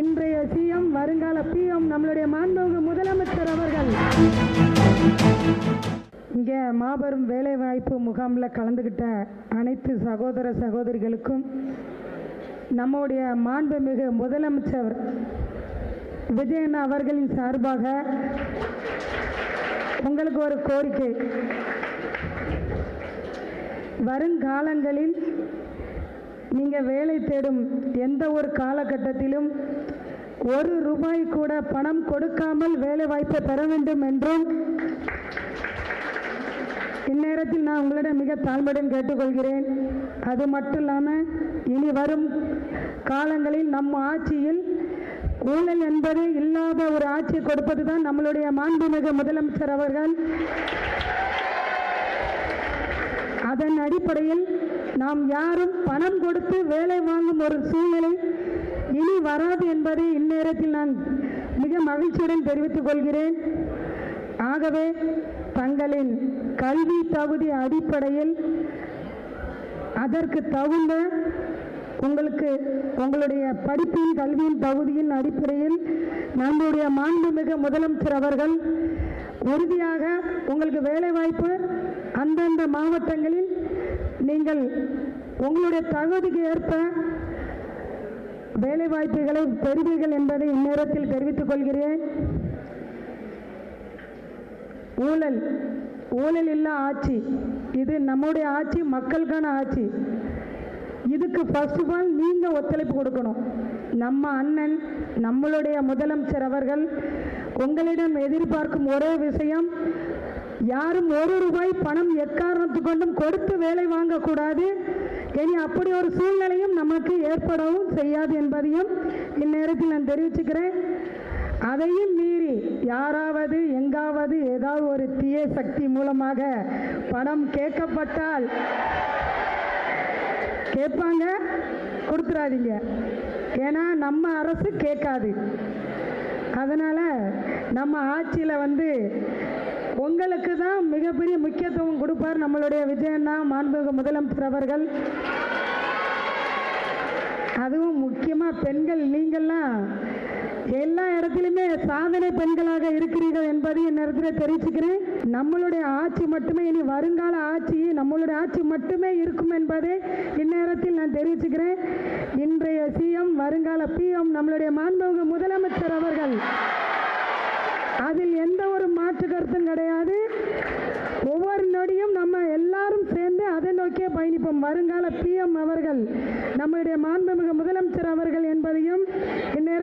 இன்றைய சிஎம் வருங்கால பிஎம் நம்மளுடைய மாண்புமிகு முதலமைச்சர் அவர்கள் இங்கே மாபெரும் வேலைவாய்ப்பு முகாமில் கலந்துக்கிட்ட அனைத்து சகோதர சகோதரிகளுக்கும் நம்முடைய மாண்புமிகு முதலமைச்சர் விஜயன் அவர்களின் சார்பாக உங்களுக்கு ஒரு கோரிக்கை. வருங்காலங்களில் நீங்கள் வேலை தேடும் எந்த ஒரு காலகட்டத்திலும் ஒரு ரூபாய் கூட பணம் கொடுக்காமல் வேலை வாய்ப்பை பெற வேண்டும் என்றும் இந்நேரத்தில் நான் உங்களிடம் மிக தாழ்மையுடன் கேட்டுக்கொள்கிறேன். அது மட்டும் இல்லாமல் இனி வரும் காலங்களில் நம் ஆட்சியில் ஊழல் என்பது இல்லாத ஒரு ஆட்சியை கொடுப்பது தான் நம்மளுடைய மாண்புமிகு முதலமைச்சர் அவர்கள். அதன் அடிப்படையில் நாம் யாரும் பணம் கொடுத்து வேலை வாங்கும் ஒரு சூழ்நிலை இனி வராது என்பதை இந்நேரத்தில் நான் மிக மகிழ்ச்சியுடன் தெரிவித்துக் கொள்கிறேன். ஆகவே தங்களின் கல்வி தகுதி அடிப்படையில் அதற்கு தகுந்த உங்களுடைய படிப்பின் கல்வியின் தகுதியின் அடிப்படையில் நம்முடைய மாண்புமிகு முதலமைச்சர் அவர்கள் உறுதியாக உங்களுக்கு வேலைவாய்ப்பு அந்தந்த மாவட்டங்களில் நீங்கள் உங்களுடைய தகுதிக்கு ஏற்ப வேலைவாய்ப்புகளை பெறுவீர்கள் என்பதை இந்நேரத்தில் தெரிவித்துக் கொள்கிறேன். ஊழல் இல்லா ஆட்சி, இது நம்முடைய ஆட்சி, மக்களுக்கான ஆட்சி. இதுக்கு ஃபர்ஸ்ட் ஆஃப் ஆல் நீங்கள் ஒத்துழைப்பு கொடுக்கணும். நம்ம அண்ணன் நம்மளுடைய முதலமைச்சர் அவர்கள் உங்களிடம் எதிர்பார்க்கும் ஒரே விஷயம், யாரும் ஒரு ரூபாய் பணம் எக்காரணத்து கொண்டும் கொடுத்து வேலை வாங்கக்கூடாது. இனி அப்படி ஒரு சூழ்நிலையும் நமக்கு ஏற்படவும் செய்யாது என்பதையும் இந்நேரத்தில் நான் தெரிவிச்சுக்கிறேன். அதையும் மீறி யாராவது எங்காவது ஏதாவது ஒரு தீய சக்தி மூலமாக பணம் கேட்கப்பட்டால் கேட்பாங்க, கொடுத்துடாதீங்க. ஏன்னா நம்ம அரசு கேட்காது. அதனால் நம்ம ஆட்சியில் உங்களுக்கு தான் மிகப்பெரிய முக்கியத்துவம் கொடுப்பார் நம்மளுடைய விஜயண்ணா மாண்புமிகு முதலமைச்சர் அவர்கள். அதுவும் முக்கியமாக பெண்கள், நீங்கள்லாம் எல்லா இடத்துலையுமே சாதனை பெண்களாக இருக்கிறீர்கள் என்பதை இந்நேரத்தில் தெரிவிச்சுக்கிறேன். நம்மளுடைய ஆட்சி மட்டுமே, இனி வருங்கால ஆட்சி நம்மளுடைய ஆட்சி மட்டுமே இருக்கும் என்பதை இந்நேரத்தில் நான் தெரிவிச்சுக்கிறேன். இன்றைய சிஎம் வருங்கால பிஎம் நம்மளுடைய மாண்புமிகு முதலமைச்சர் அவர்கள், அதில் எந்த ஒரு மாற்று கருத்தும் கிடையாது. ஒவ்வொரு நொடியும் நம்ம எல்லாரும் சேர்ந்து அதை நோக்கியே பயணிப்போம். வருங்கால பிஎம் அவர்கள் நம்மளுடைய மாண்புமிகு முதலமைச்சர் அவர்கள் என்பதையும் இந்நேரம்